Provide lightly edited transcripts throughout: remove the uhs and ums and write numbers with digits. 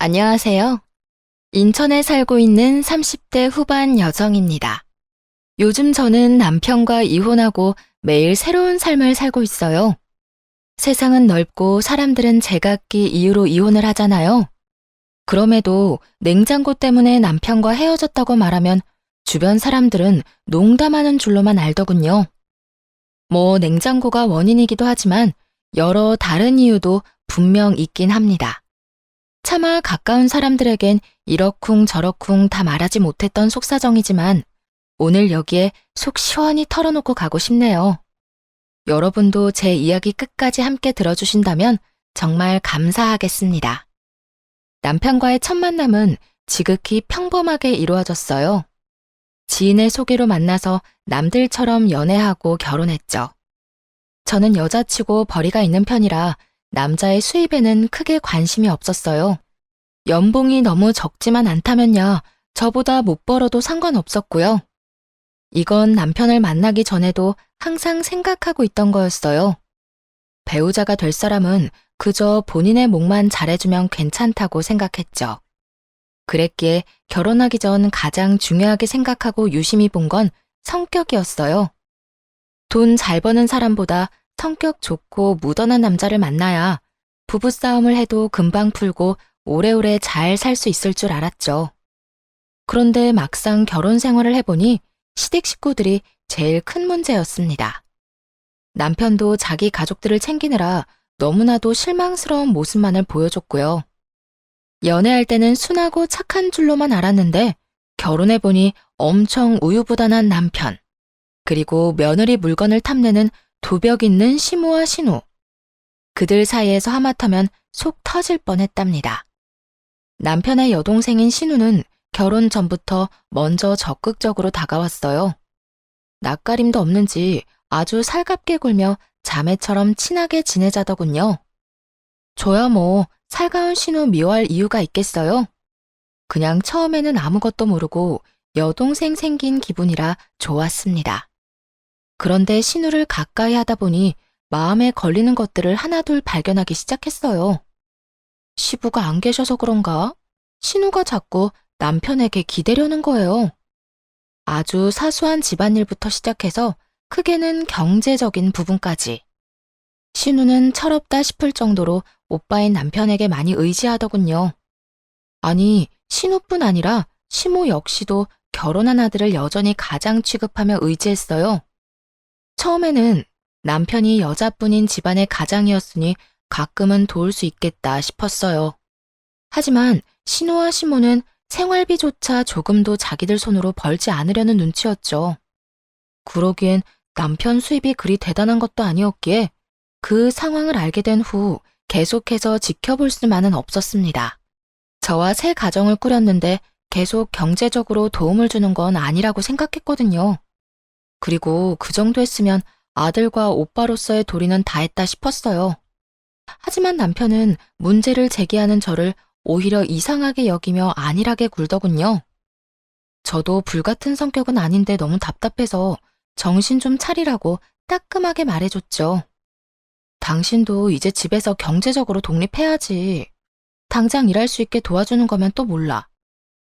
안녕하세요. 인천에 살고 있는 30대 후반 여성입니다. 요즘 저는 남편과 이혼하고 매일 새로운 삶을 살고 있어요. 세상은 넓고 사람들은 제각기 이유로 이혼을 하잖아요. 그럼에도 냉장고 때문에 남편과 헤어졌다고 말하면 주변 사람들은 농담하는 줄로만 알더군요. 뭐 냉장고가 원인이기도 하지만 여러 다른 이유도 분명 있긴 합니다. 차마 가까운 사람들에겐 이러쿵저러쿵 다 말하지 못했던 속사정이지만 오늘 여기에 속 시원히 털어놓고 가고 싶네요. 여러분도 제 이야기 끝까지 함께 들어주신다면 정말 감사하겠습니다. 남편과의 첫 만남은 지극히 평범하게 이루어졌어요. 지인의 소개로 만나서 남들처럼 연애하고 결혼했죠. 저는 여자치고 벌이가 있는 편이라 남자의 수입에는 크게 관심이 없었어요. 연봉이 너무 적지만 않다면야 저보다 못 벌어도 상관없었고요. 이건 남편을 만나기 전에도 항상 생각하고 있던 거였어요. 배우자가 될 사람은 그저 본인의 몫만 잘해주면 괜찮다고 생각했죠. 그랬기에 결혼하기 전 가장 중요하게 생각하고 유심히 본 건 성격이었어요. 돈 잘 버는 사람보다 성격 좋고 무던한 남자를 만나야 부부싸움을 해도 금방 풀고 오래오래 잘 살 수 있을 줄 알았죠. 그런데 막상 결혼 생활을 해보니 시댁 식구들이 제일 큰 문제였습니다. 남편도 자기 가족들을 챙기느라 너무나도 실망스러운 모습만을 보여줬고요. 연애할 때는 순하고 착한 줄로만 알았는데 결혼해보니 엄청 우유부단한 남편, 그리고 며느리 물건을 탐내는 도벽 있는 시모와 신우. 그들 사이에서 하마터면 속 터질 뻔했답니다. 남편의 여동생인 신우는 결혼 전부터 먼저 적극적으로 다가왔어요. 낯가림도 없는지 아주 살갑게 굴며 자매처럼 친하게 지내자더군요. 저야 뭐 살가운 신우 미워할 이유가 있겠어요? 그냥 처음에는 아무것도 모르고 여동생 생긴 기분이라 좋았습니다. 그런데 신우를 가까이 하다 보니 마음에 걸리는 것들을 하나둘 발견하기 시작했어요. 시부가 안 계셔서 그런가? 신우가 자꾸 남편에게 기대려는 거예요. 아주 사소한 집안일부터 시작해서 크게는 경제적인 부분까지. 신우는 철없다 싶을 정도로 오빠인 남편에게 많이 의지하더군요. 아니, 신우뿐 아니라 시모 역시도 결혼한 아들을 여전히 가장 취급하며 의지했어요. 처음에는 남편이 여자뿐인 집안의 가장이었으니 가끔은 도울 수 있겠다 싶었어요. 하지만 신우와 시모는 생활비조차 조금도 자기들 손으로 벌지 않으려는 눈치였죠. 그러기엔 남편 수입이 그리 대단한 것도 아니었기에 그 상황을 알게 된 후 계속해서 지켜볼 수만은 없었습니다. 저와 새 가정을 꾸렸는데 계속 경제적으로 도움을 주는 건 아니라고 생각했거든요. 그리고 그 정도 했으면 아들과 오빠로서의 도리는 다 했다 싶었어요. 하지만 남편은 문제를 제기하는 저를 오히려 이상하게 여기며 안일하게 굴더군요. 저도 불같은 성격은 아닌데 너무 답답해서 정신 좀 차리라고 따끔하게 말해줬죠. 당신도 이제 집에서 경제적으로 독립해야지. 당장 일할 수 있게 도와주는 거면 또 몰라.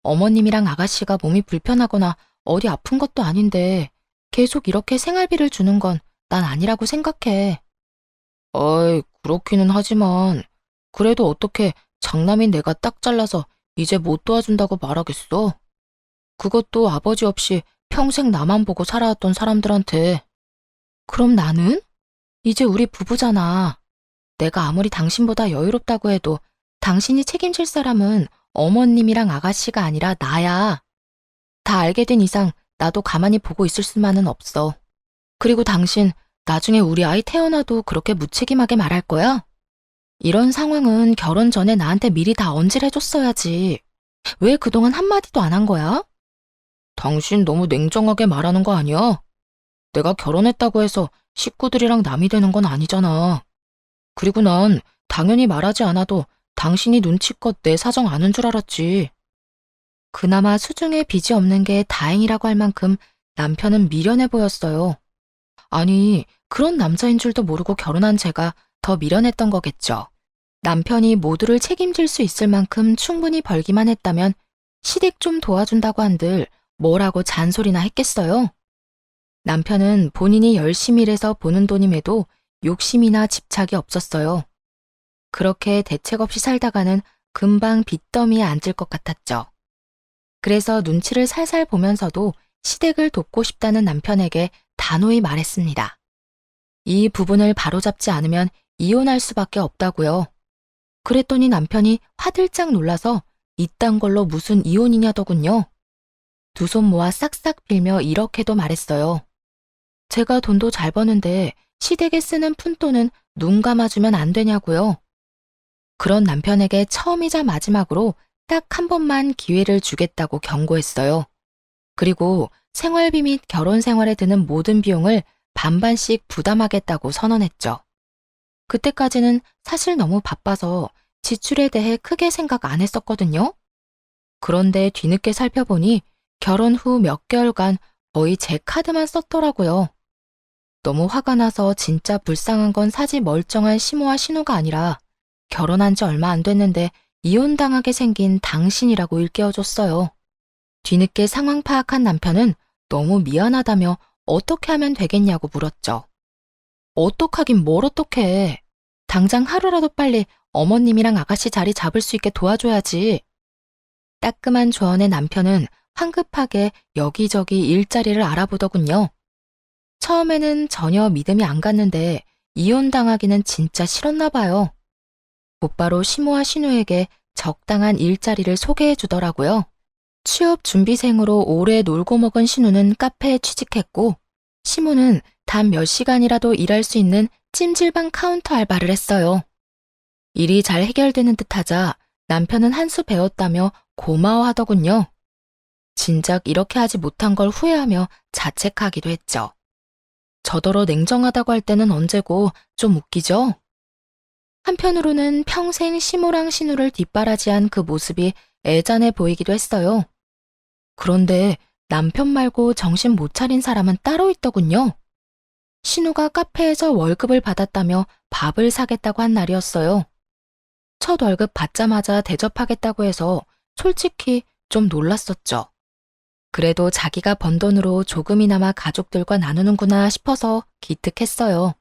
어머님이랑 아가씨가 몸이 불편하거나 어디 아픈 것도 아닌데 계속 이렇게 생활비를 주는 건 난 아니라고 생각해. 어이, 그렇기는 하지만 그래도 어떻게 장남인 내가 딱 잘라서 이제 못 도와준다고 말하겠어? 그것도 아버지 없이 평생 나만 보고 살아왔던 사람들한테. 그럼 나는? 이제 우리 부부잖아. 내가 아무리 당신보다 여유롭다고 해도 당신이 책임질 사람은 어머님이랑 아가씨가 아니라 나야. 다 알게 된 이상 나도 가만히 보고 있을 수만은 없어. 그리고 당신 나중에 우리 아이 태어나도 그렇게 무책임하게 말할 거야? 이런 상황은 결혼 전에 나한테 미리 다 언질해줬어야지. 왜 그동안 한마디도 안 한 거야? 당신 너무 냉정하게 말하는 거 아니야? 내가 결혼했다고 해서 식구들이랑 남이 되는 건 아니잖아. 그리고 난 당연히 말하지 않아도 당신이 눈치껏 내 사정 아는 줄 알았지. 그나마 수중에 빚이 없는 게 다행이라고 할 만큼 남편은 미련해 보였어요. 아니, 그런 남자인 줄도 모르고 결혼한 제가 더 미련했던 거겠죠. 남편이 모두를 책임질 수 있을 만큼 충분히 벌기만 했다면 시댁 좀 도와준다고 한들 뭐라고 잔소리나 했겠어요? 남편은 본인이 열심히 일해서 버는 돈임에도 욕심이나 집착이 없었어요. 그렇게 대책 없이 살다가는 금방 빚더미에 앉을 것 같았죠. 그래서 눈치를 살살 보면서도 시댁을 돕고 싶다는 남편에게 단호히 말했습니다. 이 부분을 바로잡지 않으면 이혼할 수밖에 없다고요. 그랬더니 남편이 화들짝 놀라서 이딴 걸로 무슨 이혼이냐더군요. 두 손 모아 싹싹 빌며 이렇게도 말했어요. 제가 돈도 잘 버는데 시댁에 쓰는 푼돈은 눈 감아주면 안 되냐고요. 그런 남편에게 처음이자 마지막으로 딱 한 번만 기회를 주겠다고 경고했어요. 그리고 생활비 및 결혼 생활에 드는 모든 비용을 반반씩 부담하겠다고 선언했죠. 그때까지는 사실 너무 바빠서 지출에 대해 크게 생각 안 했었거든요. 그런데 뒤늦게 살펴보니 결혼 후 몇 개월간 거의 제 카드만 썼더라고요. 너무 화가 나서 진짜 불쌍한 건 사지 멀쩡한 시모와 신우가 아니라 결혼한 지 얼마 안 됐는데 이혼당하게 생긴 당신이라고 일깨워줬어요. 뒤늦게 상황 파악한 남편은 너무 미안하다며 어떻게 하면 되겠냐고 물었죠. 어떡하긴 뭘 어떡해. 당장 하루라도 빨리 어머님이랑 아가씨 자리 잡을 수 있게 도와줘야지. 따끔한 조언의 남편은 황급하게 여기저기 일자리를 알아보더군요. 처음에는 전혀 믿음이 안 갔는데 이혼당하기는 진짜 싫었나 봐요. 곧바로 시모와 신우에게 적당한 일자리를 소개해 주더라고요. 취업 준비생으로 오래 놀고 먹은 신우는 카페에 취직했고, 시모는 단 몇 시간이라도 일할 수 있는 찜질방 카운터 알바를 했어요. 일이 잘 해결되는 듯하자 남편은 한 수 배웠다며 고마워하더군요. 진작 이렇게 하지 못한 걸 후회하며 자책하기도 했죠. 저더러 냉정하다고 할 때는 언제고 좀 웃기죠? 한편으로는 평생 시모랑 신우를 뒷바라지한 그 모습이 애잔해 보이기도 했어요. 그런데 남편 말고 정신 못 차린 사람은 따로 있더군요. 신우가 카페에서 월급을 받았다며 밥을 사겠다고 한 날이었어요. 첫 월급 받자마자 대접하겠다고 해서 솔직히 좀 놀랐었죠. 그래도 자기가 번 돈으로 조금이나마 가족들과 나누는구나 싶어서 기특했어요.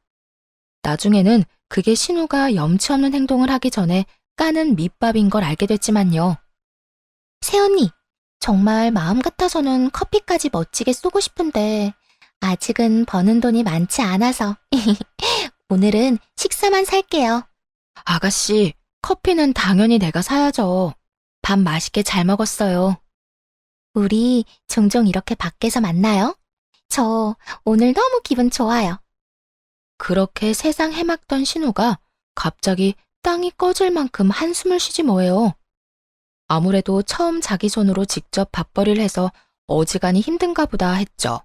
나중에는 그게 신우가 염치 없는 행동을 하기 전에 까는 밑밥인 걸 알게 됐지만요. 새언니, 정말 마음 같아서는 커피까지 멋지게 쏘고 싶은데 아직은 버는 돈이 많지 않아서 오늘은 식사만 살게요. 아가씨, 커피는 당연히 내가 사야죠. 밥 맛있게 잘 먹었어요. 우리 종종 이렇게 밖에서 만나요? 저 오늘 너무 기분 좋아요. 그렇게 세상 해막던 신우가 갑자기 땅이 꺼질 만큼 한숨을 쉬지 뭐예요. 아무래도 처음 자기 손으로 직접 밥벌이를 해서 어지간히 힘든가 보다 했죠.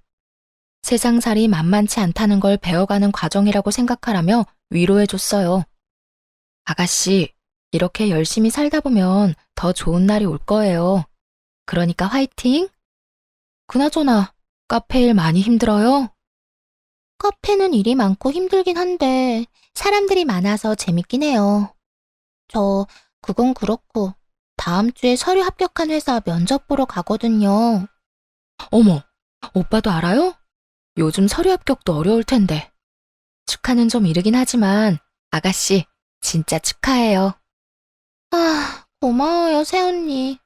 세상살이 만만치 않다는 걸 배워가는 과정이라고 생각하라며 위로해줬어요. 아가씨, 이렇게 열심히 살다 보면 더 좋은 날이 올 거예요. 그러니까 화이팅! 그나저나 카페 일 많이 힘들어요? 카페는 일이 많고 힘들긴 한데 사람들이 많아서 재밌긴 해요. 그건 그렇고 다음 주에 서류 합격한 회사 면접 보러 가거든요. 어머, 오빠도 알아요? 요즘 서류 합격도 어려울 텐데. 축하는 좀 이르긴 하지만 아가씨 진짜 축하해요. 고마워요, 새언니.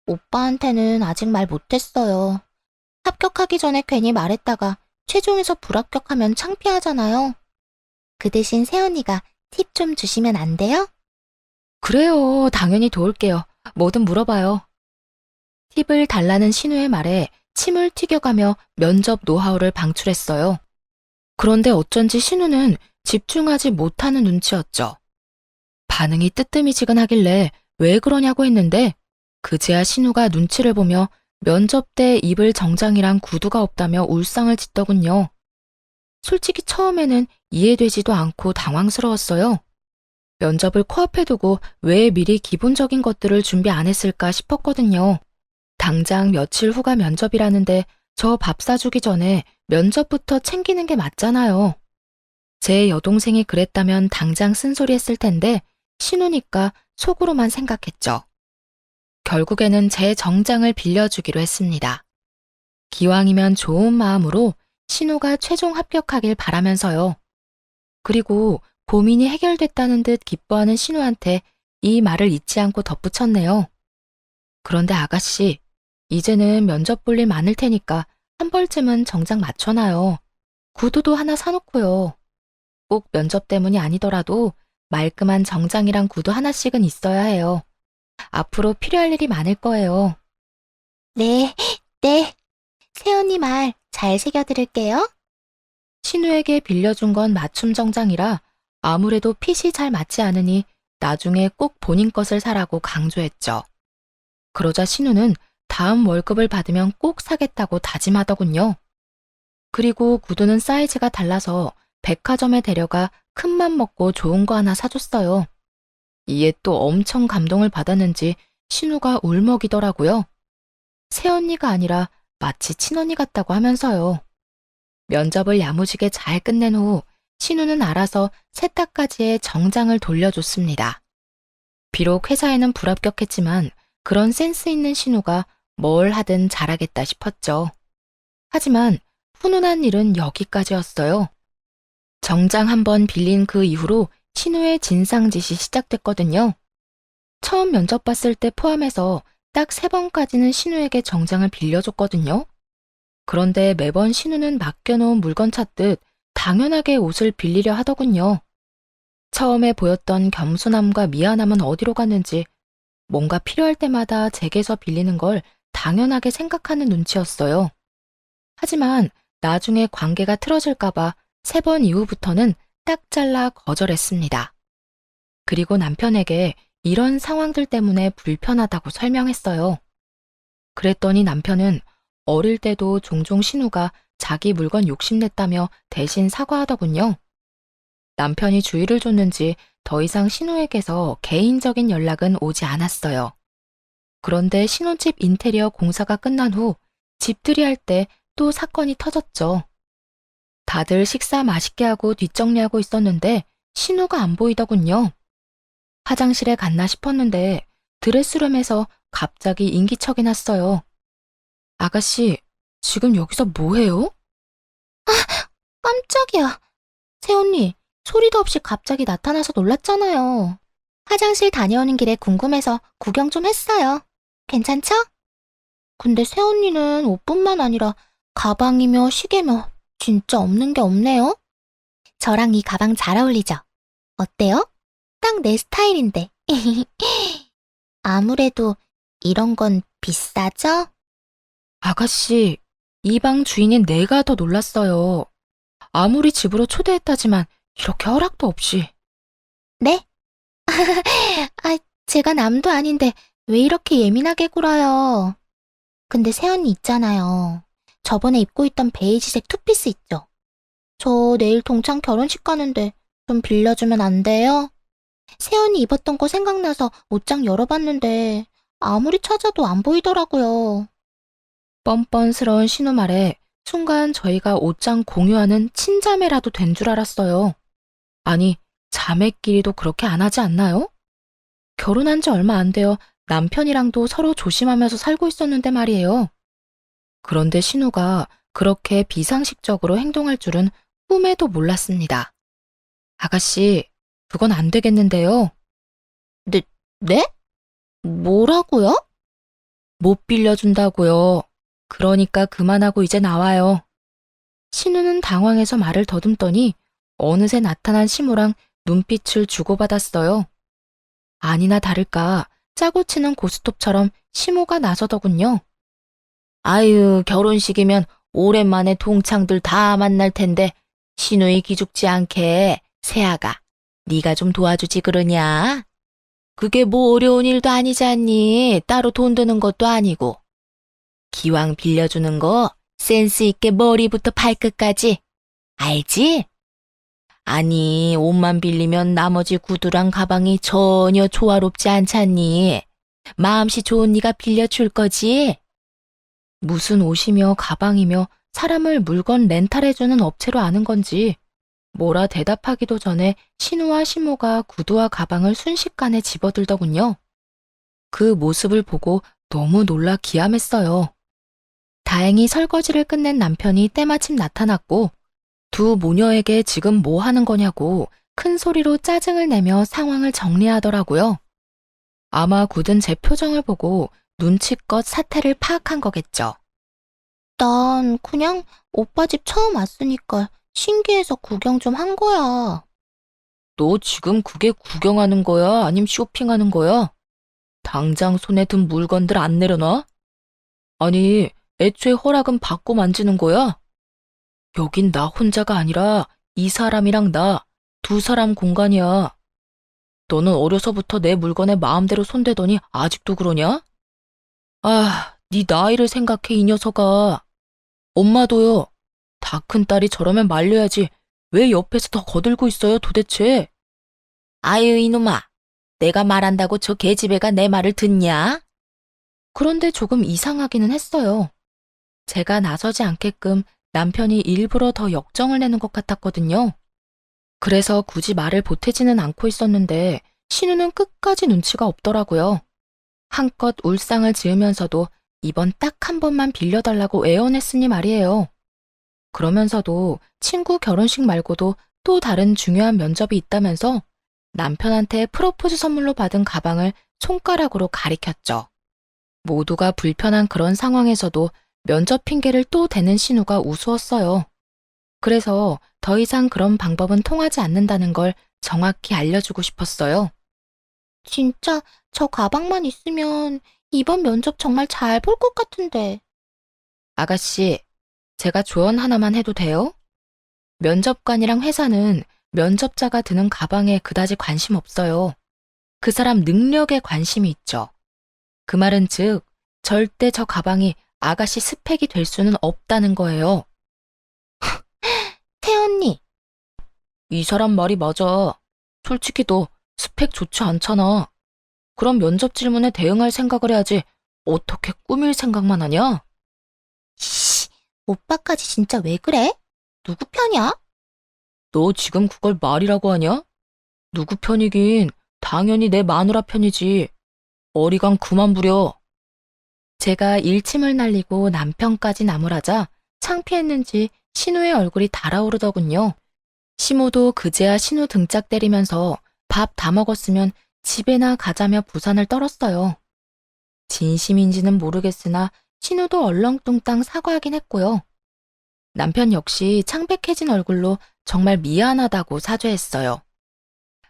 오빠한테는 아직 말 못했어요. 합격하기 전에 괜히 말했다가 최종에서 불합격하면 창피하잖아요. 그 대신 새언니가 팁 좀 주시면 안 돼요? 그래요, 당연히 도울게요. 뭐든 물어봐요. 팁을 달라는 신우의 말에 침을 튀겨가며 면접 노하우를 방출했어요. 그런데 어쩐지 신우는 집중하지 못하는 눈치였죠. 반응이 뜨뜨미지근하길래 왜 그러냐고 했는데 그제야 신우가 눈치를 보며 면접 때 입을 정장이랑 구두가 없다며 울상을 짓더군요. 솔직히 처음에는 이해되지도 않고 당황스러웠어요. 면접을 코앞에 두고 왜 미리 기본적인 것들을 준비 안 했을까 싶었거든요. 당장 며칠 후가 면접이라는데 저 밥 사주기 전에 면접부터 챙기는 게 맞잖아요. 제 여동생이 그랬다면 당장 쓴소리 했을 텐데 신우니까 속으로만 생각했죠. 결국에는 제 정장을 빌려주기로 했습니다. 기왕이면 좋은 마음으로 신우가 최종 합격하길 바라면서요. 그리고 고민이 해결됐다는 듯 기뻐하는 신우한테 이 말을 잊지 않고 덧붙였네요. 그런데 아가씨, 이제는 면접 볼 일 많을 테니까 한 벌쯤은 정장 맞춰놔요. 구두도 하나 사놓고요. 꼭 면접 때문이 아니더라도 말끔한 정장이랑 구두 하나씩은 있어야 해요. 앞으로 필요할 일이 많을 거예요. 네, 네. 새언니 말 잘 새겨드릴게요. 신우에게 빌려준 건 맞춤 정장이라 아무래도 핏이 잘 맞지 않으니 나중에 꼭 본인 것을 사라고 강조했죠. 그러자 신우는 다음 월급을 받으면 꼭 사겠다고 다짐하더군요. 그리고 구두는 사이즈가 달라서 백화점에 데려가 큰맘 먹고 좋은 거 하나 사줬어요. 이에 또 엄청 감동을 받았는지 신우가 울먹이더라고요. 새언니가 아니라 마치 친언니 같다고 하면서요. 면접을 야무지게 잘 끝낸 후 신우는 알아서 세탁까지의 정장을 돌려줬습니다. 비록 회사에는 불합격했지만 그런 센스 있는 신우가 뭘 하든 잘하겠다 싶었죠. 하지만 훈훈한 일은 여기까지였어요. 정장 한 번 빌린 그 이후로 신우의 진상짓이 시작됐거든요. 처음 면접 봤을 때 포함해서 딱 3번까지는 신우에게 정장을 빌려줬거든요. 그런데 매번 신우는 맡겨놓은 물건 찾듯 당연하게 옷을 빌리려 하더군요. 처음에 보였던 겸손함과 미안함은 어디로 갔는지 뭔가 필요할 때마다 제게서 빌리는 걸 당연하게 생각하는 눈치였어요. 하지만 나중에 관계가 틀어질까봐 3번 이후부터는 딱 잘라 거절했습니다. 그리고 남편에게 이런 상황들 때문에 불편하다고 설명했어요. 그랬더니 남편은 어릴 때도 종종 신우가 자기 물건 욕심냈다며 대신 사과하더군요. 남편이 주의를 줬는지 더 이상 신우에게서 개인적인 연락은 오지 않았어요. 그런데 신혼집 인테리어 공사가 끝난 후 집들이 할 때 또 사건이 터졌죠. 다들 식사 맛있게 하고 뒷정리하고 있었는데 신우가 안 보이더군요. 화장실에 갔나 싶었는데 드레스룸에서 갑자기 인기척이 났어요. 아가씨, 지금 여기서 뭐해요? 깜짝이야. 새언니, 소리도 없이 갑자기 나타나서 놀랐잖아요. 화장실 다녀오는 길에 궁금해서 구경 좀 했어요. 괜찮죠? 근데 새언니는 옷뿐만 아니라 가방이며 시계며 진짜 없는 게 없네요. 저랑 이 가방 잘 어울리죠? 어때요? 딱 내 스타일인데. 아무래도 이런 건 비싸죠? 아가씨, 이 방 주인인 내가 더 놀랐어요. 아무리 집으로 초대했다지만 이렇게 허락도 없이. 네? 제가 남도 아닌데 왜 이렇게 예민하게 굴어요? 근데 새언니 있잖아요. 저번에 입고 있던 베이지색 투피스 있죠? 저 내일 동창 결혼식 가는데 좀 빌려주면 안 돼요? 새언니 입었던 거 생각나서 옷장 열어봤는데 아무리 찾아도 안 보이더라고요. 뻔뻔스러운 신우 말에 순간 저희가 옷장 공유하는 친자매라도 된 줄 알았어요. 아니, 자매끼리도 그렇게 안 하지 않나요? 결혼한 지 얼마 안 되어 남편이랑도 서로 조심하면서 살고 있었는데 말이에요. 그런데 신우가 그렇게 비상식적으로 행동할 줄은 꿈에도 몰랐습니다. 아가씨, 그건 안 되겠는데요. 네? 뭐라고요? 못 빌려준다고요. 그러니까 그만하고 이제 나와요. 신우는 당황해서 말을 더듬더니 어느새 나타난 시모랑 눈빛을 주고받았어요. 아니나 다를까 짜고 치는 고스톱처럼 시모가 나서더군요. 아유, 결혼식이면 오랜만에 동창들 다 만날 텐데 신우이 기죽지 않게 세아가 네가 좀 도와주지 그러냐? 그게 뭐 어려운 일도 아니지 않니? 따로 돈 드는 것도 아니고. 기왕 빌려주는 거 센스 있게 머리부터 발끝까지. 알지? 아니, 옷만 빌리면 나머지 구두랑 가방이 전혀 조화롭지 않잖니. 마음씨 좋은 네가 빌려줄 거지? 무슨 옷이며 가방이며 사람을 물건 렌탈해주는 업체로 아는 건지 뭐라 대답하기도 전에 신우와 시모가 구두와 가방을 순식간에 집어들더군요. 그 모습을 보고 너무 놀라 기함했어요. 다행히 설거지를 끝낸 남편이 때마침 나타났고 두 모녀에게 지금 뭐 하는 거냐고 큰 소리로 짜증을 내며 상황을 정리하더라고요. 아마 굳은 제 표정을 보고 눈치껏 사태를 파악한 거겠죠. 난 그냥 오빠 집 처음 왔으니까 신기해서 구경 좀 한 거야. 너 지금 그게 구경하는 거야? 아님 쇼핑하는 거야? 당장 손에 든 물건들 안 내려놔? 아니, 애초에 허락은 받고 만지는 거야? 여긴 나 혼자가 아니라 이 사람이랑 나, 두 사람 공간이야. 너는 어려서부터 내 물건에 마음대로 손대더니 아직도 그러냐? 아, 네 나이를 생각해 이 녀석아. 엄마도요. 다 큰 딸이 저러면 말려야지. 왜 옆에서 더 거들고 있어요 도대체? 아유 이놈아. 내가 말한다고 저 계집애가 내 말을 듣냐? 그런데 조금 이상하기는 했어요. 제가 나서지 않게끔 남편이 일부러 더 역정을 내는 것 같았거든요. 그래서 굳이 말을 보태지는 않고 있었는데 신우는 끝까지 눈치가 없더라고요. 한껏 울상을 지으면서도 이번 딱 한 번만 빌려달라고 애원했으니 말이에요. 그러면서도 친구 결혼식 말고도 또 다른 중요한 면접이 있다면서 남편한테 프로포즈 선물로 받은 가방을 손가락으로 가리켰죠. 모두가 불편한 그런 상황에서도 면접 핑계를 또 대는 신우가 우스웠어요. 그래서 더 이상 그런 방법은 통하지 않는다는 걸 정확히 알려주고 싶었어요. 진짜 저 가방만 있으면 이번 면접 정말 잘 볼 것 같은데. 아가씨, 제가 조언 하나만 해도 돼요? 면접관이랑 회사는 면접자가 드는 가방에 그다지 관심 없어요. 그 사람 능력에 관심이 있죠. 그 말은 즉, 절대 저 가방이 아가씨 스펙이 될 수는 없다는 거예요. 태언니, 이 사람 말이 맞아. 솔직히 너 스펙 좋지 않잖아. 그럼 면접 질문에 대응할 생각을 해야지. 어떻게 꾸밀 생각만 하냐? 씨, 오빠까지 진짜 왜 그래? 누구 편이야? 너 지금 그걸 말이라고 하냐? 누구 편이긴 당연히 내 마누라 편이지. 어리광 그만 부려. 제가 일침을 날리고 남편까지 나무라자 창피했는지 신우의 얼굴이 달아오르더군요. 시모도 그제야 신우 등짝 때리면서 밥 다 먹었으면 집에나 가자며 부산을 떨었어요. 진심인지는 모르겠으나 신우도 얼렁뚱땅 사과하긴 했고요. 남편 역시 창백해진 얼굴로 정말 미안하다고 사죄했어요.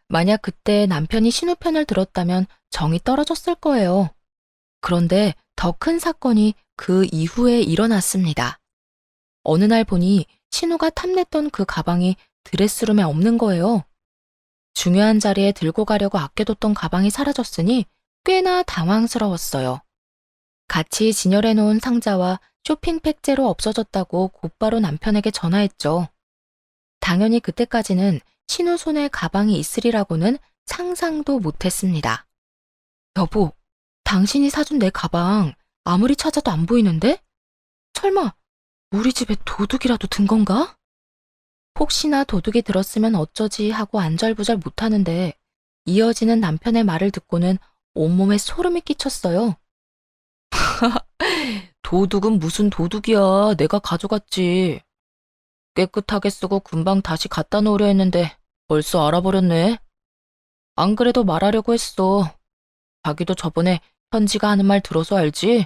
만약 그때 남편이 신우 편을 들었다면 정이 떨어졌을 거예요. 그런데 더 큰 사건이 그 이후에 일어났습니다. 어느 날 보니 신우가 탐냈던 그 가방이 드레스룸에 없는 거예요. 중요한 자리에 들고 가려고 아껴뒀던 가방이 사라졌으니 꽤나 당황스러웠어요. 같이 진열해 놓은 상자와 쇼핑백제로 없어졌다고 곧바로 남편에게 전화했죠. 당연히 그때까지는 신우 손에 가방이 있으리라고는 상상도 못했습니다. 여보, 당신이 사준 내 가방 아무리 찾아도 안 보이는데? 설마 우리 집에 도둑이라도 든 건가? 혹시나 도둑이 들었으면 어쩌지 하고 안절부절 못하는데 이어지는 남편의 말을 듣고는 온몸에 소름이 끼쳤어요. 도둑은 무슨 도둑이야. 내가 가져갔지. 깨끗하게 쓰고 금방 다시 갖다 놓으려 했는데 벌써 알아버렸네. 안 그래도 말하려고 했어. 자기도 저번에 현지가 하는 말 들어서 알지?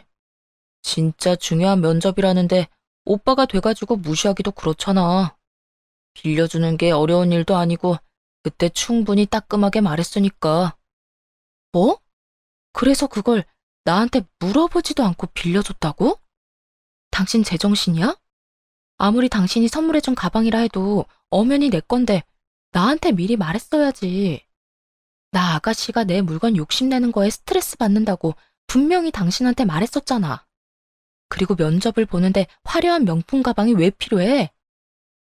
진짜 중요한 면접이라는데 오빠가 돼가지고 무시하기도 그렇잖아. 빌려주는 게 어려운 일도 아니고 그때 충분히 따끔하게 말했으니까. 뭐? 그래서 그걸 나한테 물어보지도 않고 빌려줬다고? 당신 제정신이야? 아무리 당신이 선물해준 가방이라 해도 엄연히 내 건데 나한테 미리 말했어야지. 나 아가씨가 내 물건 욕심내는 거에 스트레스 받는다고 분명히 당신한테 말했었잖아. 그리고 면접을 보는데 화려한 명품 가방이 왜 필요해?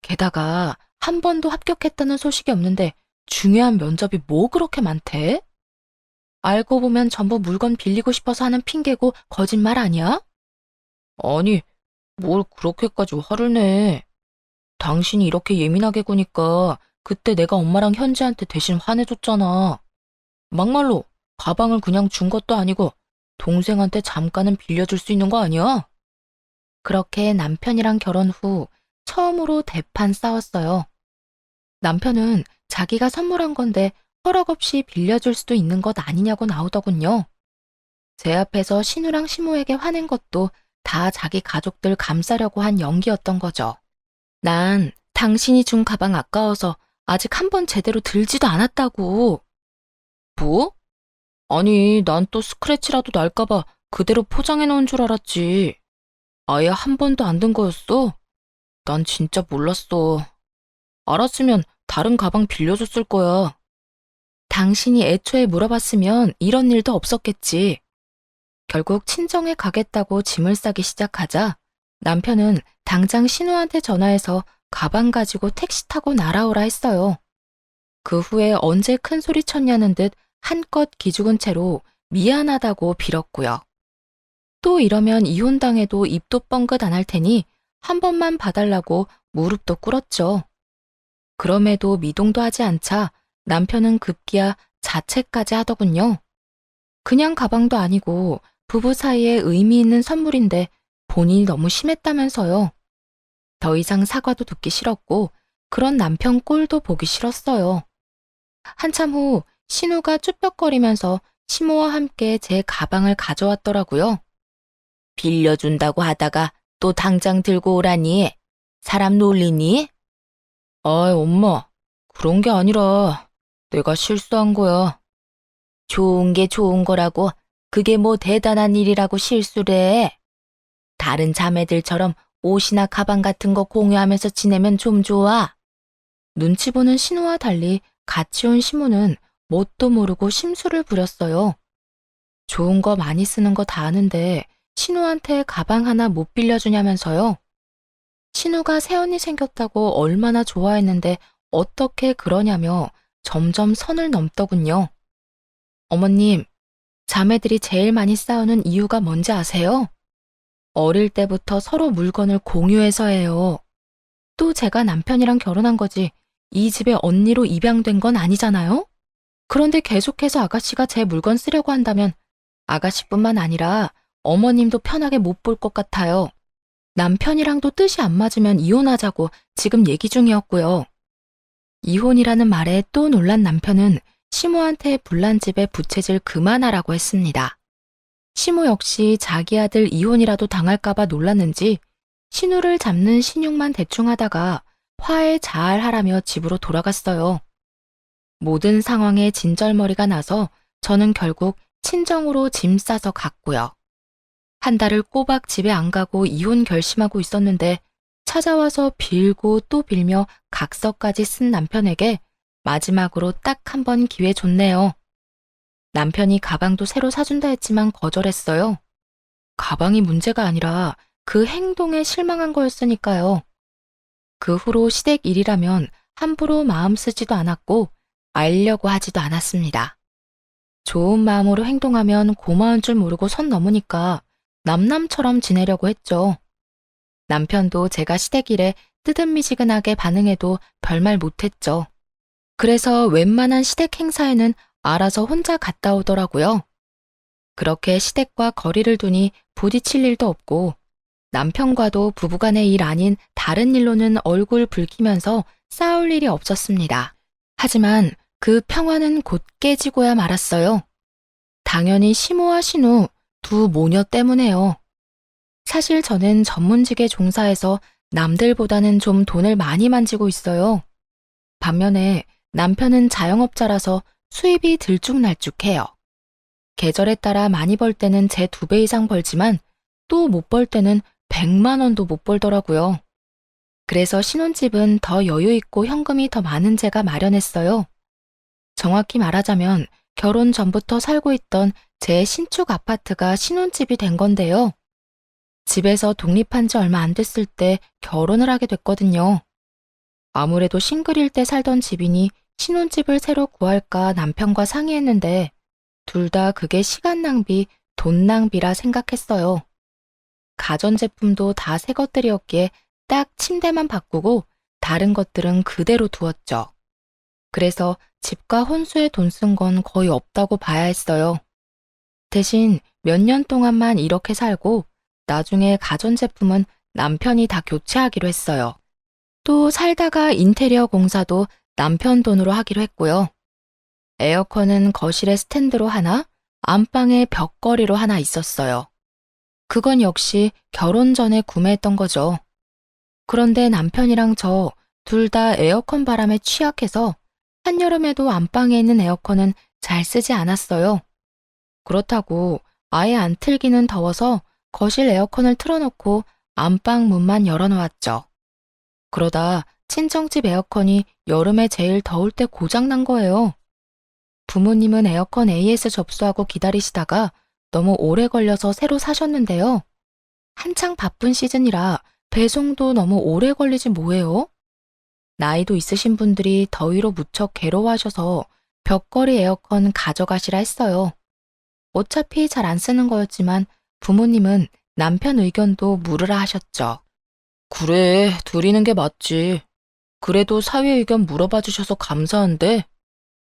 게다가 한 번도 합격했다는 소식이 없는데 중요한 면접이 뭐 그렇게 많대? 알고 보면 전부 물건 빌리고 싶어서 하는 핑계고 거짓말 아니야? 아니, 뭘 그렇게까지 화를 내. 당신이 이렇게 예민하게 구니까 그때 내가 엄마랑 현지한테 대신 화내줬잖아. 막말로 가방을 그냥 준 것도 아니고 동생한테 잠깐은 빌려줄 수 있는 거 아니야? 그렇게 남편이랑 결혼 후 처음으로 대판 싸웠어요. 남편은 자기가 선물한 건데 허락 없이 빌려줄 수도 있는 것 아니냐고 나오더군요. 제 앞에서 신우랑 시모에게 화낸 것도 다 자기 가족들 감싸려고 한 연기였던 거죠. 난 당신이 준 가방 아까워서 아직 한 번 제대로 들지도 않았다고. 뭐? 아니, 난 또 스크래치라도 날까봐 그대로 포장해 놓은 줄 알았지. 아예 한 번도 안 든 거였어? 난 진짜 몰랐어. 알았으면 다른 가방 빌려줬을 거야. 당신이 애초에 물어봤으면 이런 일도 없었겠지. 결국 친정에 가겠다고 짐을 싸기 시작하자 남편은 당장 신우한테 전화해서 가방 가지고 택시 타고 날아오라 했어요. 그 후에 언제 큰 소리 쳤냐는 듯 한껏 기죽은 채로 미안하다고 빌었고요. 또 이러면 이혼당해도 입도 뻥긋 안 할 테니 한 번만 봐달라고 무릎도 꿇었죠. 그럼에도 미동도 하지 않자 남편은 급기야 자책까지 하더군요. 그냥 가방도 아니고 부부 사이에 의미 있는 선물인데 본인이 너무 심했다면서요. 더 이상 사과도 듣기 싫었고 그런 남편 꼴도 보기 싫었어요. 한참 후 신우가 쭈뼛거리면서 시모와 함께 제 가방을 가져왔더라고요. 빌려준다고 하다가 또 당장 들고 오라니? 사람 놀리니? 아이, 엄마, 그런 게 아니라 내가 실수한 거야. 좋은 게 좋은 거라고 그게 뭐 대단한 일이라고 실수래. 다른 자매들처럼 옷이나 가방 같은 거 공유하면서 지내면 좀 좋아. 눈치 보는 신우와 달리 같이 온 시모는 뭣도 모르고 심술을 부렸어요. 좋은 거 많이 쓰는 거 다 아는데 신우한테 가방 하나 못 빌려주냐면서요. 신우가 새언니 생겼다고 얼마나 좋아했는데 어떻게 그러냐며 점점 선을 넘더군요. 어머님, 자매들이 제일 많이 싸우는 이유가 뭔지 아세요? 어릴 때부터 서로 물건을 공유해서예요. 또 제가 남편이랑 결혼한 거지 이 집에 언니로 입양된 건 아니잖아요? 그런데 계속해서 아가씨가 제 물건 쓰려고 한다면 아가씨뿐만 아니라 어머님도 편하게 못 볼 것 같아요. 남편이랑도 뜻이 안 맞으면 이혼하자고 지금 얘기 중이었고요. 이혼이라는 말에 또 놀란 남편은 시모한테 불난 집에 부채질 그만하라고 했습니다. 시모 역시 자기 아들 이혼이라도 당할까봐 놀랐는지 신우를 잡는 신용만 대충 하다가 화해 잘 하라며 집으로 돌아갔어요. 모든 상황에 진절머리가 나서 저는 결국 친정으로 짐 싸서 갔고요. 한 달을 꼬박 집에 안 가고 이혼 결심하고 있었는데 찾아와서 빌고 또 빌며 각서까지 쓴 남편에게 마지막으로 딱 한 번 기회 줬네요. 남편이 가방도 새로 사준다 했지만 거절했어요. 가방이 문제가 아니라 그 행동에 실망한 거였으니까요. 그 후로 시댁 일이라면 함부로 마음 쓰지도 않았고 알려고 하지도 않았습니다. 좋은 마음으로 행동하면 고마운 줄 모르고 선 넘으니까 남남처럼 지내려고 했죠. 남편도 제가 시댁 일에 뜨뜻미지근하게 반응해도 별말 못했죠. 그래서 웬만한 시댁 행사에는 알아서 혼자 갔다 오더라고요. 그렇게 시댁과 거리를 두니 부딪힐 일도 없고 남편과도 부부간의 일 아닌 다른 일로는 얼굴 붉히면서 싸울 일이 없었습니다. 하지만 그 평화는 곧 깨지고야 말았어요. 당연히 시모와 신우 두 모녀 때문에요. 사실 저는 전문직에 종사해서 남들보다는 좀 돈을 많이 만지고 있어요. 반면에 남편은 자영업자라서 수입이 들쭉날쭉해요. 계절에 따라 많이 벌 때는 제 2배 이상 벌지만 또 못 벌 때는 100만 원도 못 벌더라고요. 그래서 신혼집은 더 여유 있고 현금이 더 많은 제가 마련했어요. 정확히 말하자면 결혼 전부터 살고 있던 제 신축 아파트가 신혼집이 된 건데요. 집에서 독립한 지 얼마 안 됐을 때 결혼을 하게 됐거든요. 아무래도 싱글일 때 살던 집이니 신혼집을 새로 구할까 남편과 상의했는데 둘 다 그게 시간 낭비, 돈 낭비라 생각했어요. 가전제품도 다 새 것들이었기에 딱 침대만 바꾸고 다른 것들은 그대로 두었죠. 그래서 집과 혼수에 돈 쓴 건 거의 없다고 봐야 했어요. 대신 몇 년 동안만 이렇게 살고 나중에 가전제품은 남편이 다 교체하기로 했어요. 또 살다가 인테리어 공사도 남편 돈으로 하기로 했고요. 에어컨은 거실에 스탠드로 하나, 안방에 벽걸이로 하나 있었어요. 그건 역시 결혼 전에 구매했던 거죠. 그런데 남편이랑 저 둘 다 에어컨 바람에 취약해서 한여름에도 안방에 있는 에어컨은 잘 쓰지 않았어요. 그렇다고 아예 안 틀기는 더워서 거실 에어컨을 틀어놓고 안방 문만 열어놓았죠. 그러다 친정집 에어컨이 여름에 제일 더울 때 고장난 거예요. 부모님은 에어컨 AS 접수하고 기다리시다가 너무 오래 걸려서 새로 사셨는데요. 한창 바쁜 시즌이라 배송도 너무 오래 걸리지 뭐예요? 나이도 있으신 분들이 더위로 무척 괴로워하셔서 벽걸이 에어컨 가져가시라 했어요. 어차피 잘 안 쓰는 거였지만 부모님은 남편 의견도 물으라 하셨죠. 그래, 드리는 게 맞지. 그래도 사위 의견 물어봐 주셔서 감사한데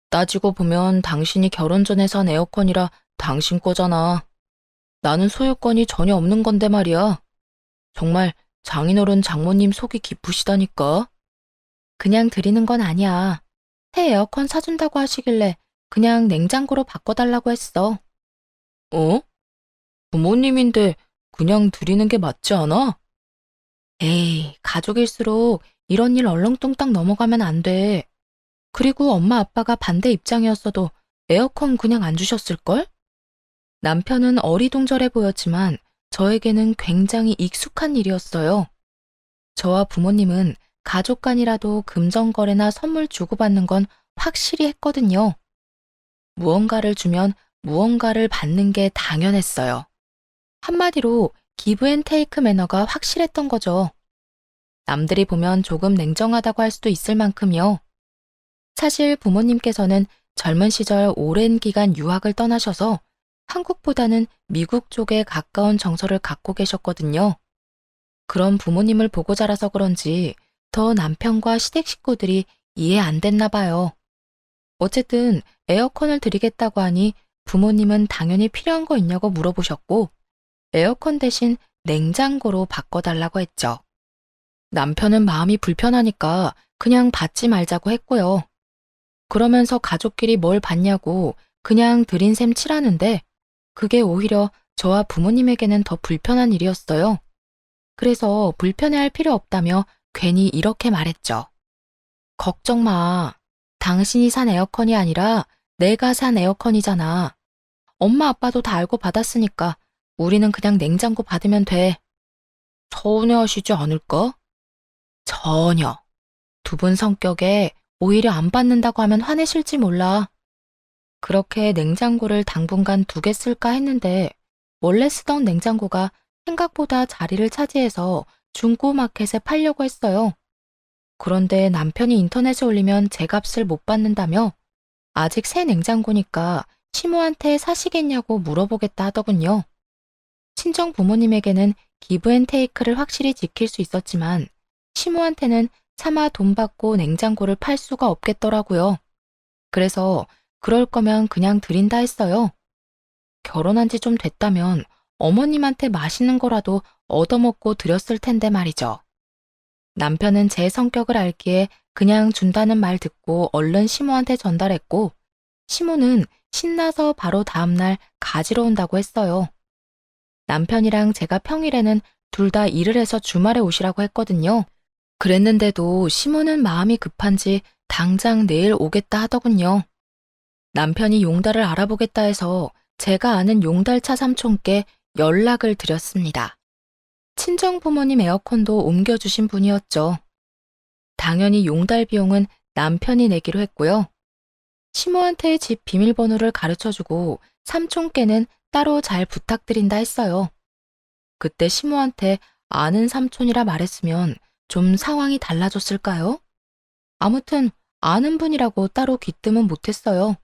따지고 보면 당신이 결혼 전에 산 에어컨이라 당신 거잖아. 나는 소유권이 전혀 없는 건데 말이야. 정말 장인어른 장모님 속이 깊으시다니까. 그냥 드리는 건 아니야. 새 에어컨 사준다고 하시길래 그냥 냉장고로 바꿔달라고 했어. 어? 부모님인데 그냥 드리는 게 맞지 않아? 에이, 가족일수록 이런 일 얼렁뚱땅 넘어가면 안 돼. 그리고 엄마 아빠가 반대 입장이었어도 에어컨 그냥 안 주셨을걸? 남편은 어리둥절해 보였지만 저에게는 굉장히 익숙한 일이었어요. 저와 부모님은 가족 간이라도 금전거래나 선물 주고받는 건 확실히 했거든요. 무언가를 주면 무언가를 받는 게 당연했어요. 한마디로 기브앤테이크 매너가 확실했던 거죠. 남들이 보면 조금 냉정하다고 할 수도 있을 만큼요. 사실 부모님께서는 젊은 시절 오랜 기간 유학을 떠나셔서 한국보다는 미국 쪽에 가까운 정서를 갖고 계셨거든요. 그런 부모님을 보고 자라서 그런지 더 남편과 시댁 식구들이 이해 안 됐나 봐요. 어쨌든 에어컨을 드리겠다고 하니 부모님은 당연히 필요한 거 있냐고 물어보셨고 에어컨 대신 냉장고로 바꿔달라고 했죠. 남편은 마음이 불편하니까 그냥 받지 말자고 했고요. 그러면서 가족끼리 뭘 받냐고 그냥 드린 셈 치라는데 그게 오히려 저와 부모님에게는 더 불편한 일이었어요. 그래서 불편해할 필요 없다며 괜히 이렇게 말했죠. 걱정 마. 당신이 산 에어컨이 아니라 내가 산 에어컨이잖아. 엄마 아빠도 다 알고 받았으니까 우리는 그냥 냉장고 받으면 돼. 서운해하시지 않을까? 전혀. 두 분 성격에 오히려 안 받는다고 하면 화내실지 몰라. 그렇게 냉장고를 당분간 2개 쓸까 했는데 원래 쓰던 냉장고가 생각보다 자리를 차지해서 중고마켓에 팔려고 했어요. 그런데 남편이 인터넷에 올리면 제 값을 못 받는다며 아직 새 냉장고니까 시모한테 사시겠냐고 물어보겠다 하더군요. 친정 부모님에게는 기브앤테이크를 확실히 지킬 수 있었지만 시모한테는 차마 돈 받고 냉장고를 팔 수가 없겠더라고요. 그래서 그럴 거면 그냥 드린다 했어요. 결혼한 지 좀 됐다면 어머님한테 맛있는 거라도 얻어먹고 드렸을 텐데 말이죠. 남편은 제 성격을 알기에 그냥 준다는 말 듣고 얼른 시모한테 전달했고 시모는 신나서 바로 다음날 가지러 온다고 했어요. 남편이랑 제가 평일에는 둘 다 일을 해서 주말에 오시라고 했거든요. 그랬는데도 시모는 마음이 급한지 당장 내일 오겠다 하더군요. 남편이 용달을 알아보겠다 해서 제가 아는 용달차 삼촌께 연락을 드렸습니다. 친정 부모님 에어컨도 옮겨주신 분이었죠. 당연히 용달 비용은 남편이 내기로 했고요. 시모한테 집 비밀번호를 가르쳐주고 삼촌께는 따로 잘 부탁드린다 했어요. 그때 시모한테 아는 삼촌이라 말했으면 좀 상황이 달라졌을까요? 아무튼 아는 분이라고 따로 귀뜸은 못했어요.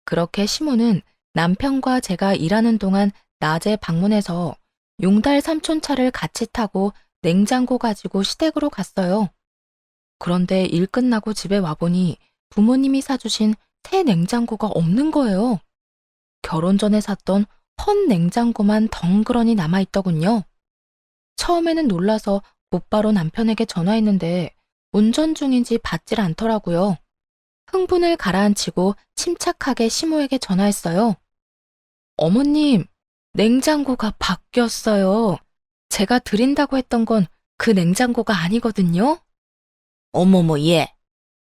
그렇게 시모는 남편과 제가 일하는 동안 낮에 방문해서 용달 삼촌 차를 같이 타고 냉장고 가지고 시댁으로 갔어요. 그런데 일 끝나고 집에 와보니 부모님이 사주신 새 냉장고가 없는 거예요. 결혼 전에 샀던 헌 냉장고만 덩그러니 남아있더군요. 처음에는 놀라서 곧바로 남편에게 전화했는데 운전 중인지 받질 않더라고요. 흥분을 가라앉히고 침착하게 시모에게 전화했어요. 어머님, 냉장고가 바뀌었어요. 제가 드린다고 했던 건 그 냉장고가 아니거든요. 어머머, 얘.